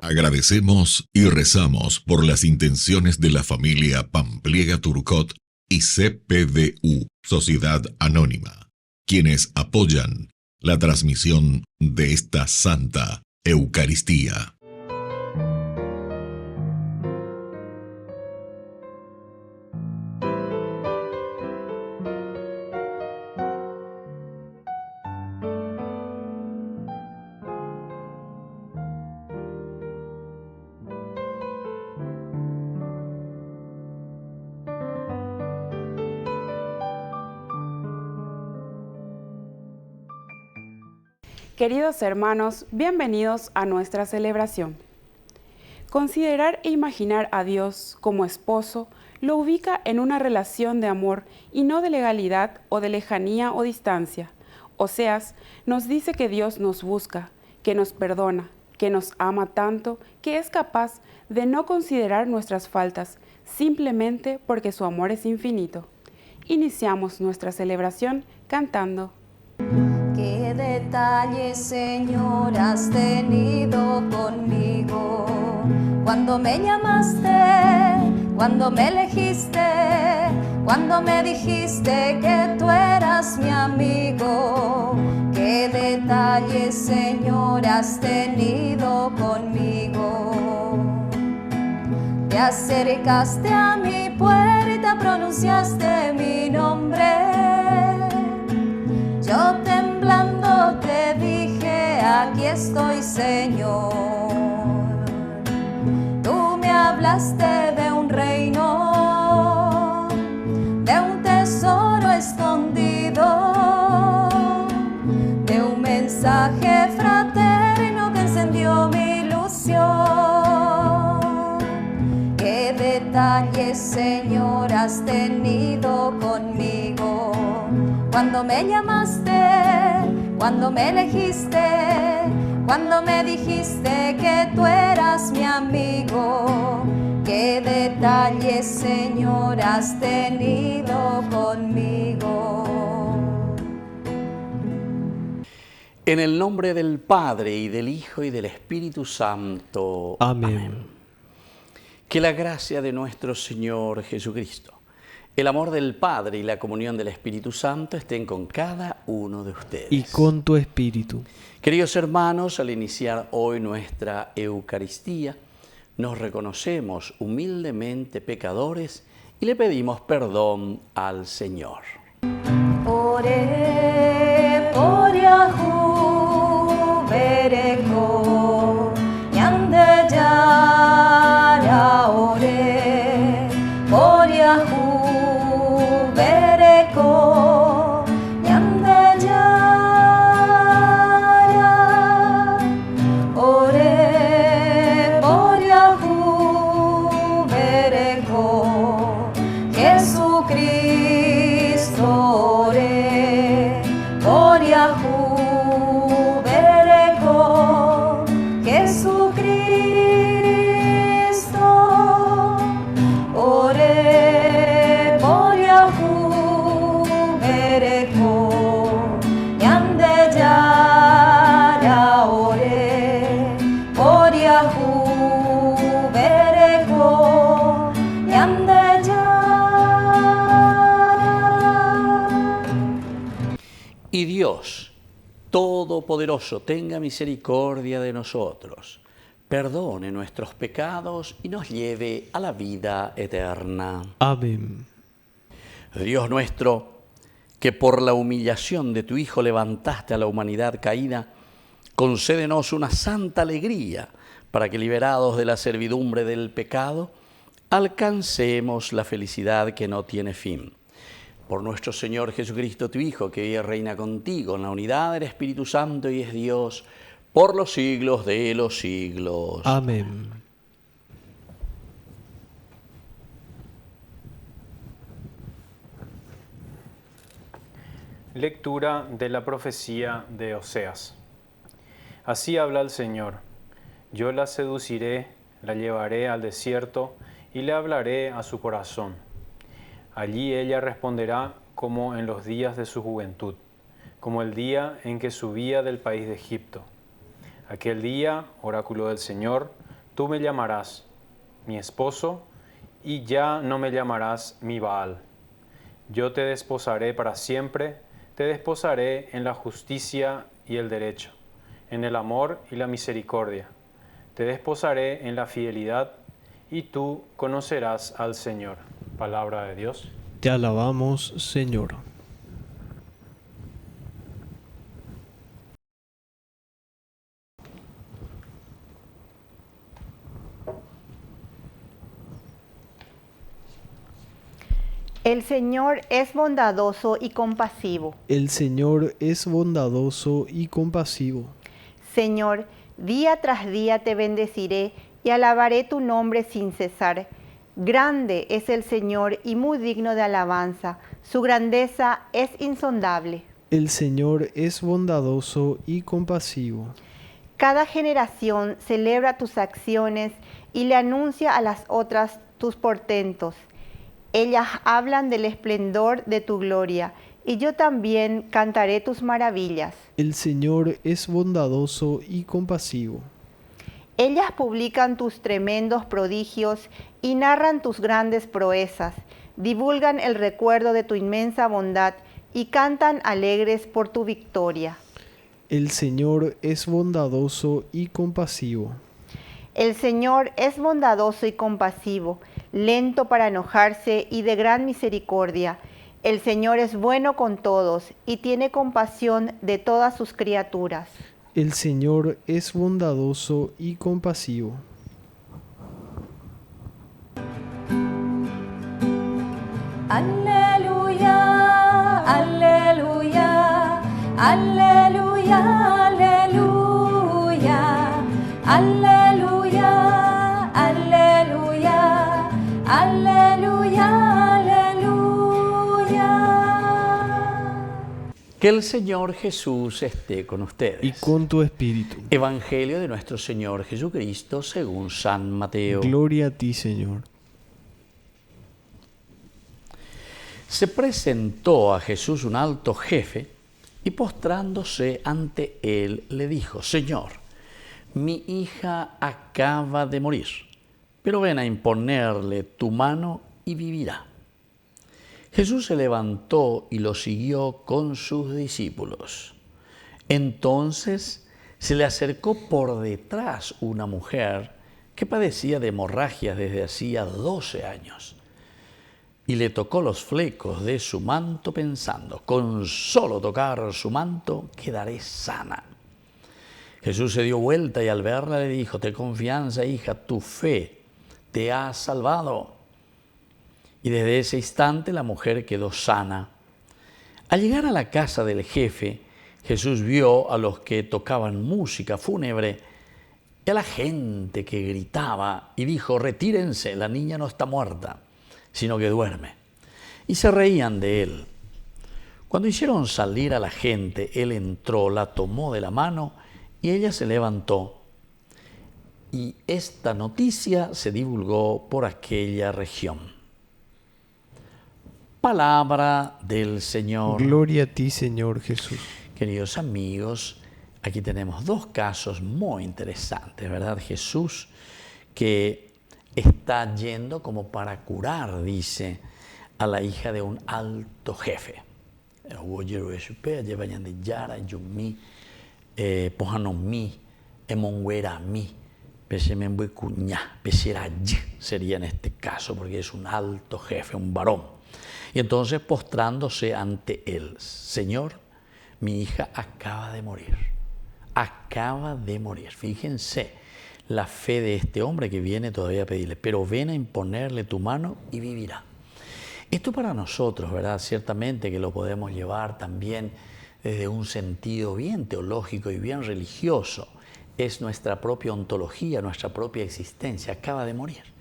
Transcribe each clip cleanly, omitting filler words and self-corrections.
Agradecemos y rezamos por las intenciones de la familia Pampliega Turcot y CPDU, Sociedad Anónima, quienes apoyan la transmisión de esta Santa Eucaristía. Queridos hermanos, bienvenidos a nuestra celebración. Considerar e imaginar a Dios como esposo lo ubica en una relación de amor y no de legalidad o de lejanía o distancia. Oseas nos dice que Dios nos busca, que nos perdona, que nos ama tanto, que es capaz de no considerar nuestras faltas, simplemente porque su amor es infinito. Iniciamos nuestra celebración cantando. Qué detalles, Señor, has tenido conmigo. Cuando me llamaste, cuando me elegiste, cuando me dijiste que tú eras mi amigo. Qué detalles, Señor, has tenido conmigo. Te acercaste a mi puerta, pronunciaste mi nombre. Yo temblando te dije, aquí estoy, Señor. Tú me hablaste de un reino, de un tesoro escondido, de un mensaje fraterno que encendió mi ilusión. Qué detalles, Señor, has tenido conmigo. Cuando me llamaste, cuando me elegiste, cuando me dijiste que tú eras mi amigo. Qué detalles, Señor, has tenido conmigo. En el nombre del Padre, y del Hijo, y del Espíritu Santo. Amén. Que la gracia de nuestro Señor Jesucristo, el amor del Padre y la comunión del Espíritu Santo estén con cada uno de ustedes. Y con tu espíritu. Queridos hermanos, al iniciar hoy nuestra Eucaristía, nos reconocemos humildemente pecadores y le pedimos perdón al Señor. Ore por Yahu bereko yande yara ore por Yahu bereko yande yara ore por Yahu bereko Jesucristo ore por Yahu bereko Jesucristo ore por Yahu bereko yande yara ore por Yahu bereko yande yara. Y Dios Todopoderoso tenga misericordia de nosotros, perdone nuestros pecados y nos lleve a la vida eterna. Amén. Dios nuestro, que por la humillación de tu Hijo levantaste a la humanidad caída, concédenos una santa alegría para que, liberados de la servidumbre del pecado, alcancemos la felicidad que no tiene fin. Por nuestro Señor Jesucristo, tu Hijo, que vive y reina contigo en la unidad del Espíritu Santo y es Dios por los siglos de los siglos. Amén. Lectura de la profecía de Oseas. Así habla el Señor: yo la seduciré, la llevaré al desierto y le hablaré a su corazón. Allí ella responderá como en los días de su juventud, como el día en que subía del país de Egipto. Aquel día, oráculo del Señor, tú me llamarás mi esposo, y ya no me llamarás mi Baal. Yo te desposaré para siempre, te desposaré en la justicia y el derecho, en el amor y la misericordia. Te desposaré en la fidelidad, y tú conocerás al Señor. Palabra de Dios. Te alabamos, Señor. El Señor es bondadoso y compasivo. El Señor es bondadoso y compasivo. Señor, día tras día te bendeciré y alabaré tu nombre sin cesar. Grande es el Señor y muy digno de alabanza. Su grandeza es insondable. El Señor es bondadoso y compasivo. Cada generación celebra tus acciones y le anuncia a las otras tus portentos. Ellas hablan del esplendor de tu gloria, y yo también cantaré tus maravillas. El Señor es bondadoso y compasivo. Ellas publican tus tremendos prodigios y narran tus grandes proezas, divulgan el recuerdo de tu inmensa bondad y cantan alegres por tu victoria. El Señor es bondadoso y compasivo. El Señor es bondadoso y compasivo, lento para enojarse y de gran misericordia. El Señor es bueno con todos y tiene compasión de todas sus criaturas. El Señor es bondadoso y compasivo. Aleluya, aleluya, aleluya, aleluya, aleluya, aleluya, aleluya, aleluya. Que el Señor Jesús esté con ustedes. Y con tu espíritu. Evangelio de nuestro Señor Jesucristo según San Mateo. Gloria a ti, Señor. Se presentó a Jesús un alto jefe y postrándose ante él le dijo: Señor, mi hija acaba de morir, pero ven a imponerle tu mano y vivirá. Jesús se levantó y lo siguió con sus discípulos. Entonces se le acercó por detrás una mujer que padecía de hemorragias desde hacía 12 años. Y le tocó los flecos de su manto pensando: con solo tocar su manto quedaré sana. Jesús se dio vuelta y al verla le dijo: ten confianza, hija, tu fe te ha salvado. Y desde ese instante la mujer quedó sana. Al llegar a la casa del jefe, Jesús vio a los que tocaban música fúnebre y a la gente que gritaba y dijo: retírense, la niña no está muerta, sino que duerme. Y se reían de él. Cuando hicieron salir a la gente, él entró, la tomó de la mano y ella se levantó. Y esta noticia se divulgó por aquella región. Palabra del Señor. Gloria a ti, Señor Jesús. Queridos amigos, aquí tenemos dos casos muy interesantes, ¿verdad? Jesús que está yendo como para curar, dice, a la hija de un alto jefe. Sería en este caso, porque es un alto jefe, un varón. Y entonces postrándose ante él: Señor, mi hija acaba de morir. Acaba de morir. Fíjense la fe de este hombre que viene todavía a pedirle: pero ven a imponerle tu mano y vivirá. Esto para nosotros, ¿verdad? Ciertamente que lo podemos llevar también desde un sentido bien teológico y bien religioso. Es nuestra propia ontología, nuestra propia existencia. Acaba de morir.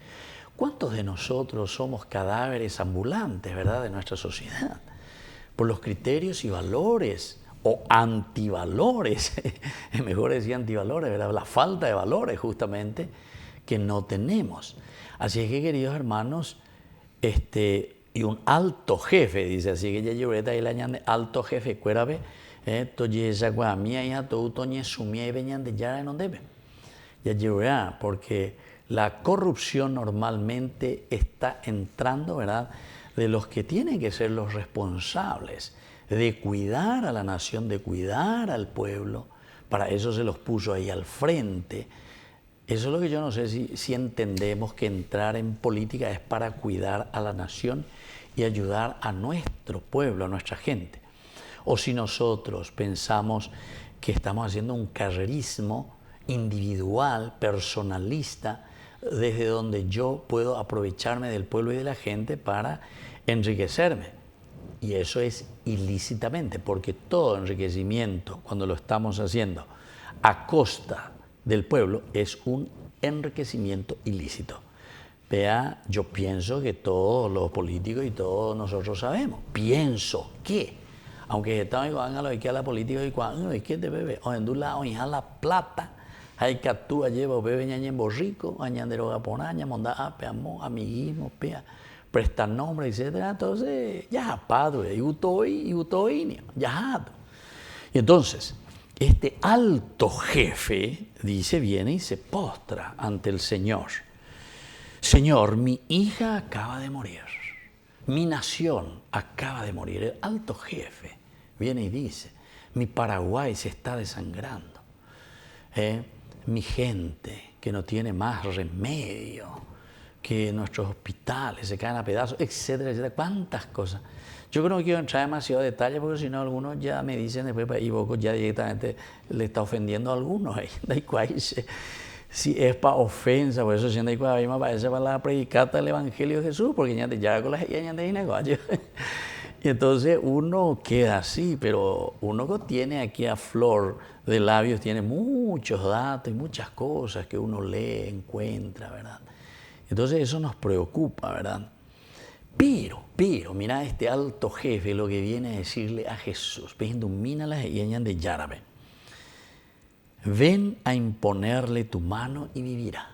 ¿Cuántos de nosotros somos cadáveres ambulantes, verdad, de nuestra sociedad? Por los criterios y valores, o antivalores, es mejor decir antivalores, ¿verdad? La falta de valores justamente que no tenemos. Así es que, queridos hermanos, y un alto jefe, dice así, que ya lloreta y la añade alto jefe, cuérabe, toye esa guamia y a todo toñe sumia y veñan de ya no debe. Ya llorá, porque La corrupción normalmente está entrando, ¿verdad?, de los que tienen que ser los responsables de cuidar a la nación, de cuidar al pueblo. Para eso se los puso ahí al frente. Eso es lo que yo no sé si entendemos, que entrar en política es para cuidar a la nación y ayudar a nuestro pueblo, a nuestra gente. O si nosotros pensamos que estamos haciendo un carrerismo individual, personalista, desde donde yo puedo aprovecharme del pueblo y de la gente para enriquecerme. Y eso es ilícitamente, porque todo enriquecimiento, cuando lo estamos haciendo a costa del pueblo, es un enriquecimiento ilícito. Vea, yo pienso que todos los políticos y todos nosotros sabemos. Pienso que, aunque estamos igual a lo que a la política y cuando hay que te bebe, o en dula o en la plata, hay que actúa lleva bebe ñañembo rico, añandero gaponaña, monda ape, amor, amiguismo, pea, prestar nombre, etcétera. Entonces, ya padre, y utoi, ya. Y entonces, este alto jefe, dice, viene y se postra ante el Señor. Señor, mi hija acaba de morir, mi nación acaba de morir. El alto jefe viene y dice, mi Paraguay se está desangrando, mi gente que no tiene más remedio, que nuestros hospitales se caen a pedazos, etcétera, etcétera. ¿Cuántas cosas? Yo creo que quiero entrar en demasiado detalle, porque si no algunos ya me dicen después, y vos ya directamente le está ofendiendo a algunos ahí. Si es para ofensa, por eso siendo ahí me parece para la predicata del Evangelio de Jesús, porque ya con las y entonces uno queda así, pero uno que tiene aquí a flor de labios, tiene muchos datos y muchas cosas que uno lee, encuentra, ¿verdad? Entonces eso nos preocupa, ¿verdad? Pero, mira este alto jefe lo que viene a decirle a Jesús, de Yárabe. Ven a imponerle tu mano y vivirá.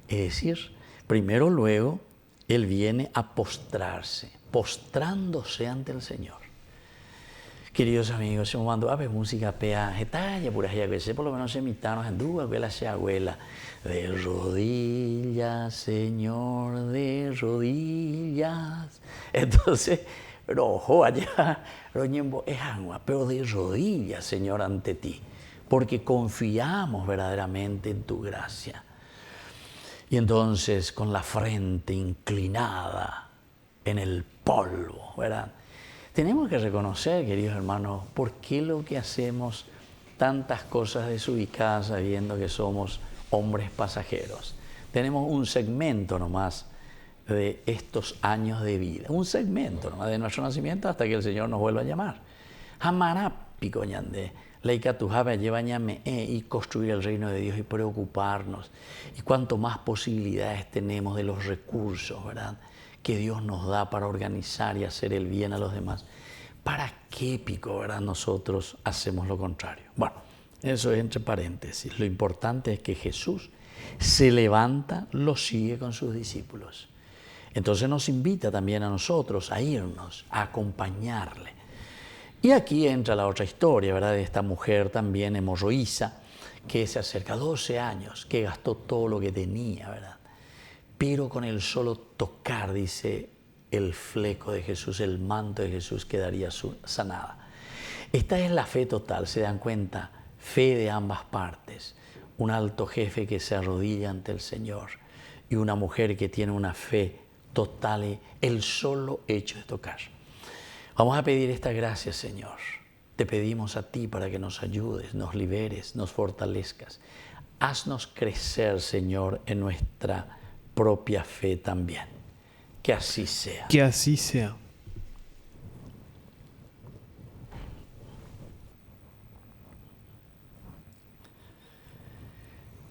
Es decir, primero luego, él viene a postrándose ante el Señor. Queridos amigos, yo mando a ver música pea, getalla, pura ya que por lo menos semitanos en duda, que la sea abuela. De rodillas, Señor, de rodillas. Entonces, pero ojo allá, es agua, pero de rodillas, Señor, ante ti, porque confiamos verdaderamente en tu gracia. Y entonces, con la frente inclinada en el polvo, ¿verdad? Tenemos que reconocer, queridos hermanos, por qué lo que hacemos tantas cosas desubicadas sabiendo que somos hombres pasajeros. Tenemos un segmento nomás de estos años de vida, un segmento nomás de nuestro nacimiento hasta que el Señor nos vuelva a llamar. Jamarapico ñande, leikatujaba llevañame y construir el reino de Dios y preocuparnos. Y cuanto más posibilidades tenemos de los recursos, ¿verdad?, que Dios nos da para organizar y hacer el bien a los demás. ¿Para qué, pico, verdad, nosotros hacemos lo contrario? Bueno, eso es entre paréntesis. Lo importante es que Jesús se levanta, lo sigue con sus discípulos. Entonces nos invita también a nosotros a irnos, a acompañarle. Y aquí entra la otra historia, ¿verdad?, de esta mujer también hemorroísa, que se acerca 12 años, que gastó todo lo que tenía, ¿verdad? Pero con el solo tocar, dice, el fleco de Jesús, el manto de Jesús, quedaría sanada. Esta es la fe total, ¿se dan cuenta? Fe de ambas partes. Un alto jefe que se arrodilla ante el Señor y una mujer que tiene una fe total, el solo hecho de tocar. Vamos a pedir esta gracia, Señor. Te pedimos a ti para que nos ayudes, nos liberes, nos fortalezcas. Haznos crecer, Señor, en nuestra propia fe también. Que así sea. Que así sea.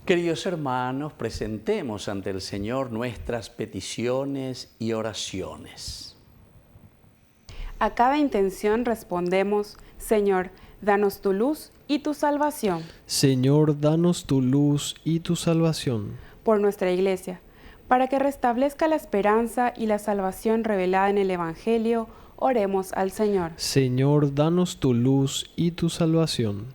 Queridos hermanos, presentemos ante el Señor nuestras peticiones y oraciones. A cada intención respondemos, Señor, danos tu luz y tu salvación. Señor, danos tu luz y tu salvación. Por nuestra Iglesia, para que restablezca la esperanza y la salvación revelada en el Evangelio, oremos al Señor. Señor, danos tu luz y tu salvación.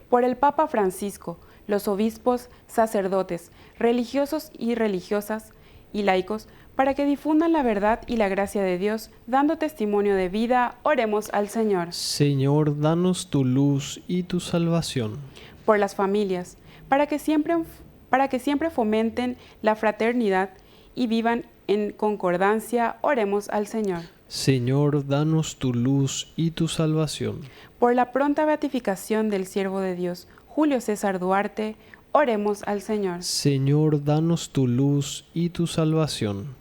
Por el Papa Francisco, los obispos, sacerdotes, religiosos y religiosas y laicos, para que difundan la verdad y la gracia de Dios, dando testimonio de vida. Oremos al Señor. Señor, danos tu luz y tu salvación. Por las familias, para que siempre fomenten la fraternidad y vivan en concordancia. Oremos al Señor. Señor, danos tu luz y tu salvación. Por la pronta beatificación del siervo de Dios, Julio César Duarte, oremos al Señor. Señor, danos tu luz y tu salvación.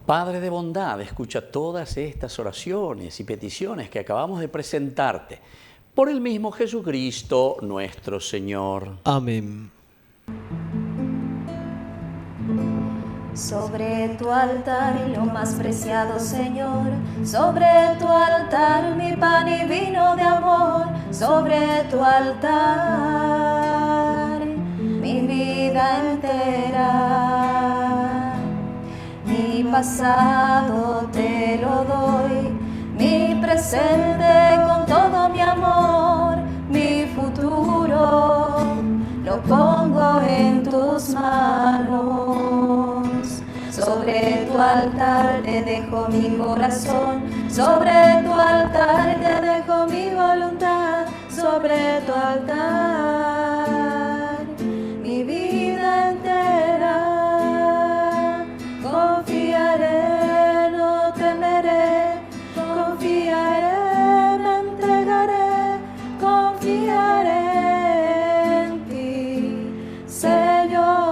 Padre de bondad, escucha todas estas oraciones y peticiones que acabamos de presentarte. Por el mismo Jesucristo nuestro Señor. Amén. Sobre tu altar y lo más preciado, Señor, sobre tu altar mi pan y vino de amor, sobre tu altar mi vida entera, mi pasado te lo doy, mi presente con todo mi amor, mi futuro lo pongo en tus manos. Sobre tu altar te dejo mi corazón, sobre tu altar te dejo mi voluntad, sobre tu altar mi vida entera. Confiaré, no temeré, confiaré, me entregaré, confiaré en ti, Señor.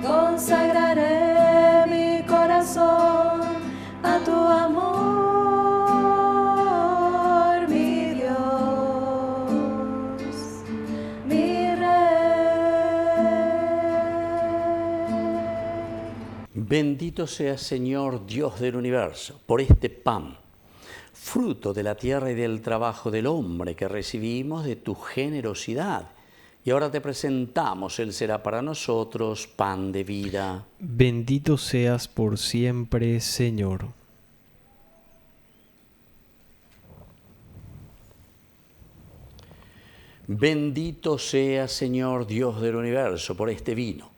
Consagraré mi corazón a tu amor, mi Dios, mi Rey. Bendito seas, Señor, Dios del universo, por este pan, fruto de la tierra y del trabajo del hombre que recibimos de tu generosidad. Y ahora te presentamos, Él será para nosotros pan de vida. Bendito seas por siempre, Señor. Bendito seas, Señor, Dios del universo, por este vino,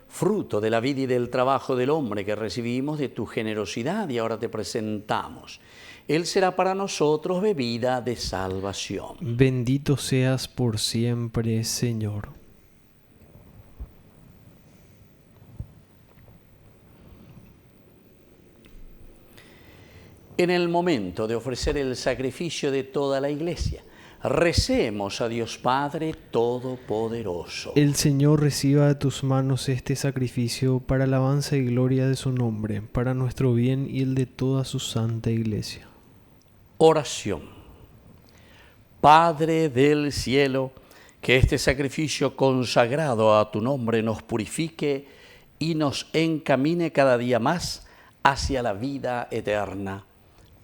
fruto de la vida y del trabajo del hombre que recibimos de tu generosidad. Y ahora te presentamos. Él será para nosotros bebida de salvación. Bendito seas por siempre, Señor. En el momento de ofrecer el sacrificio de toda la Iglesia, recemos a Dios Padre Todopoderoso. El Señor reciba de tus manos este sacrificio para alabanza y gloria de su nombre, para nuestro bien y el de toda su santa Iglesia. Oración. Padre del cielo, que este sacrificio consagrado a tu nombre nos purifique y nos encamine cada día más hacia la vida eterna.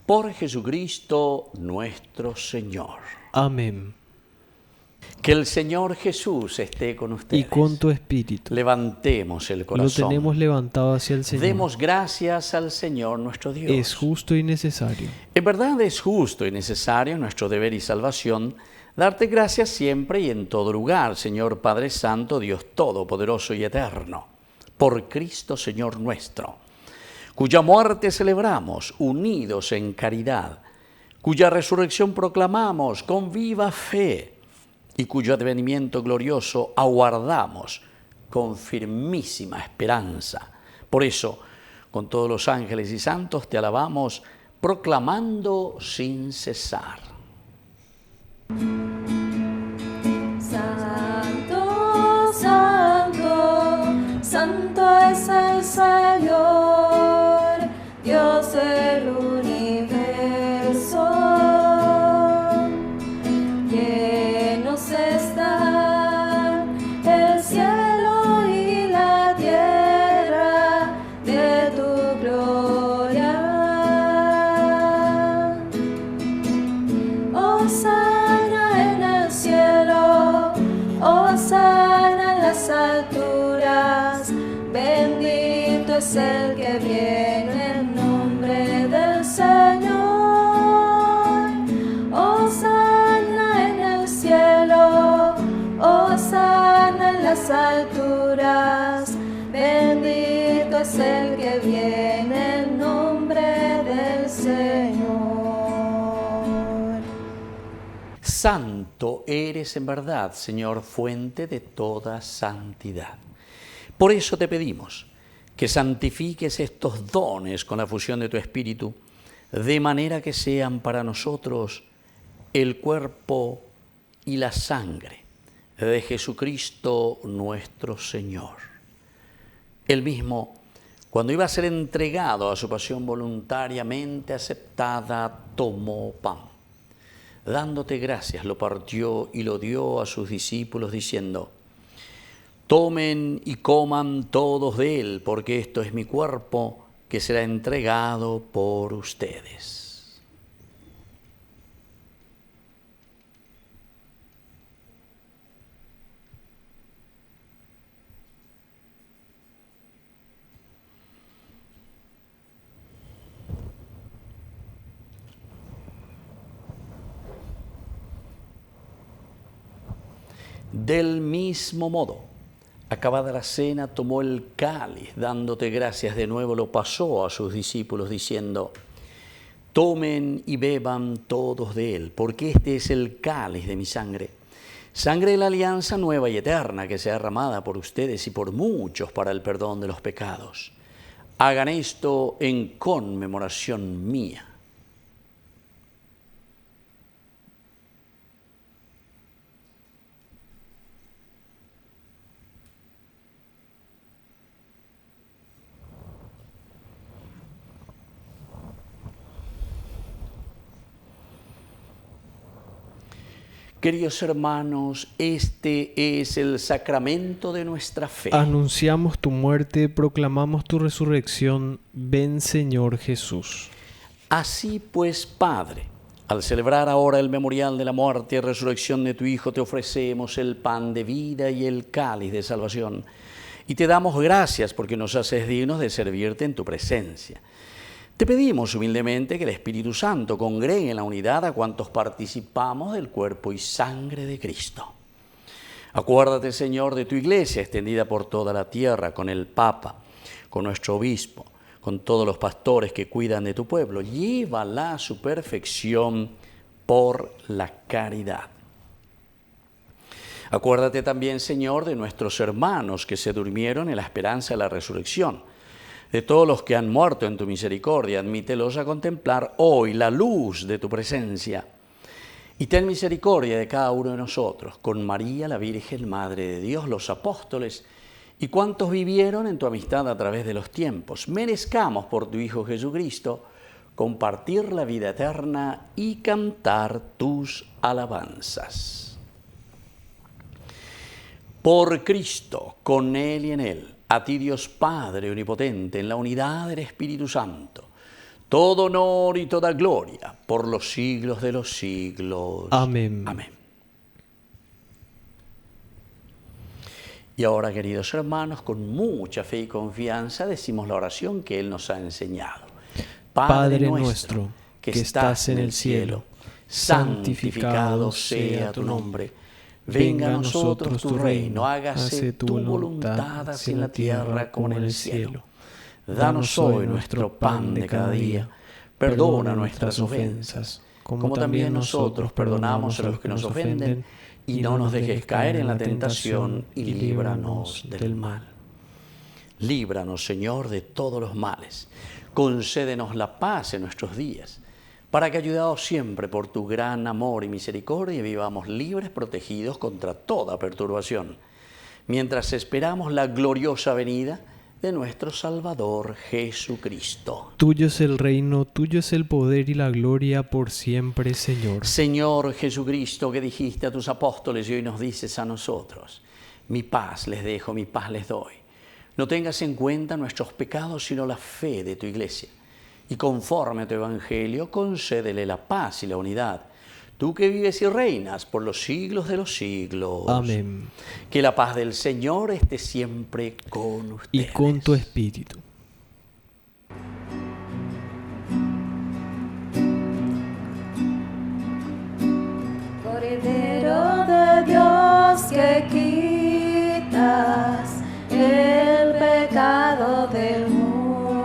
Por Jesucristo nuestro Señor. Amén. Que el Señor Jesús esté con ustedes. Y con tu espíritu. Levantemos el corazón. Lo tenemos levantado hacia el Señor. Demos gracias al Señor nuestro Dios. Es justo y necesario. En verdad es justo y necesario, nuestro deber y salvación, darte gracias siempre y en todo lugar, Señor Padre Santo, Dios Todopoderoso y Eterno, por Cristo Señor nuestro, cuya muerte celebramos unidos en caridad, cuya resurrección proclamamos con viva fe y cuyo advenimiento glorioso aguardamos con firmísima esperanza. Por eso, con todos los ángeles y santos te alabamos, proclamando sin cesar. Santo, santo, santo es el Señor, Dios del universo. Llenos están el cielo y la tierra de tu gloria. Hosana en el cielo, hosana en las alturas, bendito es el que viene en nombre del Señor. Hosana en el cielo, el que viene en nombre del Señor. Santo eres en verdad, Señor, fuente de toda santidad. Por eso te pedimos que santifiques estos dones con la fusión de tu Espíritu, de manera que sean para nosotros el cuerpo y la sangre de Jesucristo nuestro Señor. Él mismo, cuando iba a ser entregado a su pasión voluntariamente aceptada, tomó pan. Dándote gracias, lo partió y lo dio a sus discípulos, diciendo: tomen y coman todos de él, porque esto es mi cuerpo que será entregado por ustedes. Del mismo modo, acabada la cena, tomó el cáliz, dándote gracias de nuevo, lo pasó a sus discípulos, diciendo: tomen y beban todos de él, porque este es el cáliz de mi sangre, sangre de la alianza nueva y eterna, que sea derramada por ustedes y por muchos para el perdón de los pecados. Hagan esto en conmemoración mía. Queridos hermanos, este es el sacramento de nuestra fe. Anunciamos tu muerte, proclamamos tu resurrección. Ven, Señor Jesús. Así pues, Padre, al celebrar ahora el memorial de la muerte y resurrección de tu Hijo, te ofrecemos el pan de vida y el cáliz de salvación. Y te damos gracias porque nos haces dignos de servirte en tu presencia. Te pedimos humildemente que el Espíritu Santo congregue en la unidad a cuantos participamos del cuerpo y sangre de Cristo. Acuérdate, Señor, de tu Iglesia extendida por toda la tierra, con el Papa, con nuestro Obispo, con todos los pastores que cuidan de tu pueblo. Llévala a su perfección por la caridad. Acuérdate también, Señor, de nuestros hermanos que se durmieron en la esperanza de la resurrección. De todos los que han muerto en tu misericordia, admítelos a contemplar hoy la luz de tu presencia. Y ten misericordia de cada uno de nosotros, con María, la Virgen, Madre de Dios, los apóstoles, y cuantos vivieron en tu amistad a través de los tiempos. Merezcamos por tu Hijo Jesucristo compartir la vida eterna y cantar tus alabanzas. Por Cristo, con Él y en Él, a ti, Dios Padre Omnipotente, en la unidad del Espíritu Santo, todo honor y toda gloria por los siglos de los siglos. Amén. Amén. Y ahora, queridos hermanos, con mucha fe y confianza decimos la oración que Él nos ha enseñado. Padre nuestro, que estás en el cielo, santificado sea tu nombre. Venga a nosotros tu reino, hágase tu voluntad, así en la tierra como en el cielo. Danos hoy nuestro pan de cada día. Perdona nuestras ofensas, como también nosotros perdonamos a los que nos ofenden, y no nos dejes caer en la tentación, y líbranos del mal. Líbranos, Señor, de todos los males. Concédenos la paz en nuestros días, para que, ayudados siempre por tu gran amor y misericordia, vivamos libres, protegidos contra toda perturbación, mientras esperamos la gloriosa venida de nuestro Salvador Jesucristo. Tuyo es el reino, tuyo es el poder y la gloria por siempre, Señor. Señor Jesucristo, que dijiste a tus apóstoles y hoy nos dices a nosotros: mi paz les dejo, mi paz les doy. No tengas en cuenta nuestros pecados, sino la fe de tu Iglesia. Y conforme a tu Evangelio, concédele la paz y la unidad. Tú que vives y reinas por los siglos de los siglos. Amén. Que la paz del Señor esté siempre con ustedes. Y con tu espíritu. Cordero de Dios, que quitas el pecado del mundo,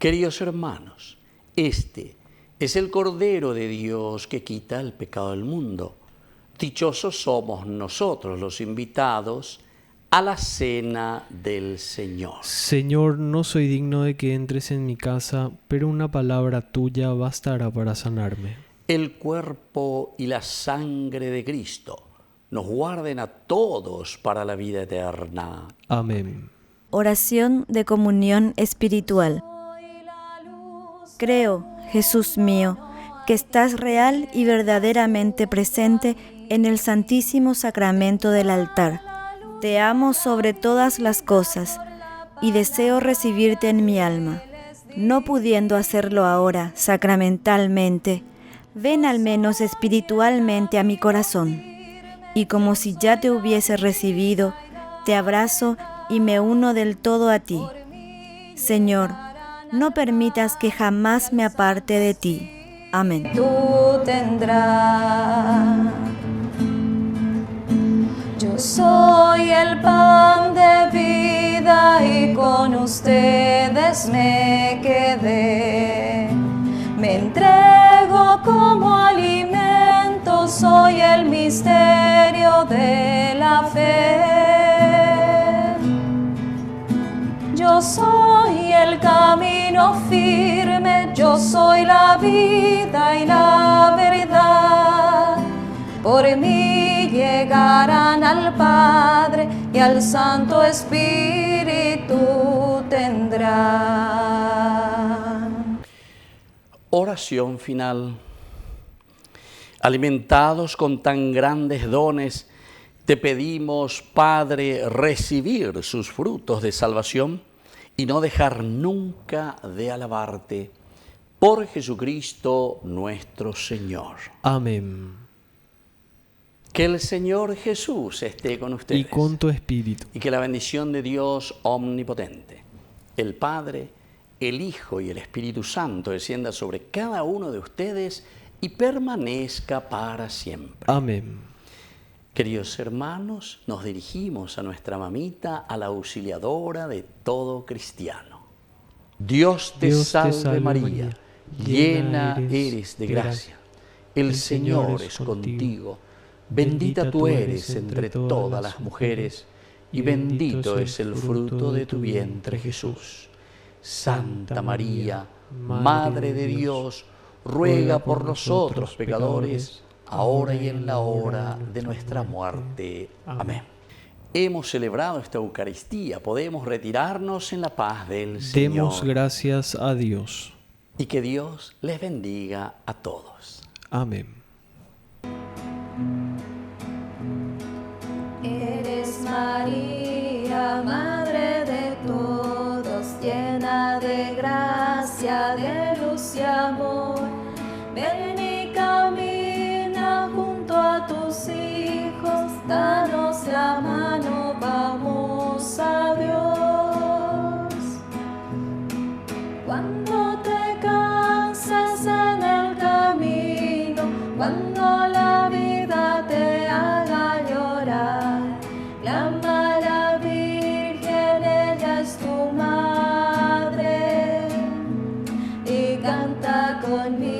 Queridos hermanos, este es el Cordero de Dios que quita el pecado del mundo. Dichosos somos nosotros los invitados a la cena del Señor. Señor, no soy digno de que entres en mi casa, pero una palabra tuya bastará para sanarme. El cuerpo y la sangre de Cristo nos guarden a todos para la vida eterna. Amén. Oración de comunión espiritual. Creo, Jesús mío, que estás real y verdaderamente presente en el Santísimo Sacramento del altar. Te amo sobre todas las cosas y deseo recibirte en mi alma. No pudiendo hacerlo ahora sacramentalmente, ven al menos espiritualmente a mi corazón. Y como si ya te hubiese recibido, te abrazo y me uno del todo a ti. Señor, no permitas que jamás me aparte de ti. Amén. Tú tendrás. Yo soy el pan de vida y con ustedes me quedé. Me entrego como alimento, soy el misterio de la fe. Yo soy el camino firme, yo soy la vida y la verdad. Por mí llegarán al Padre y al Santo Espíritu tendrán. Oración final. Alimentados con tan grandes dones, te pedimos, Padre, recibir sus frutos de salvación y no dejar nunca de alabarte. Por Jesucristo nuestro Señor. Amén. Que el Señor Jesús esté con ustedes. Y con tu espíritu. Y que la bendición de Dios omnipotente, el Padre, el Hijo y el Espíritu Santo descienda sobre cada uno de ustedes y permanezca para siempre. Amén. Queridos hermanos, nos dirigimos a nuestra mamita, a la auxiliadora de todo cristiano. Dios te salve María, llena eres de gracia. El Señor es contigo. Bendita tú eres entre todas las mujeres, y bendito es el fruto de tu vientre, Jesús. Santa María, Madre de Dios, ruega por nosotros pecadores, ahora y en la hora de nuestra muerte. Amén. Hemos celebrado esta Eucaristía, podemos retirarnos en la paz del Señor. Demos gracias a Dios. Y que Dios les bendiga a todos. Amén. Eres María, Madre de todos, llena de gracia, de luz y amor. Ven y camina junto a tus hijos, danos la mano, vamos a Dios. Cuando te cansas en el camino, cuando la vida te haga llorar, clama a la Virgen, ella es tu madre, y canta conmigo.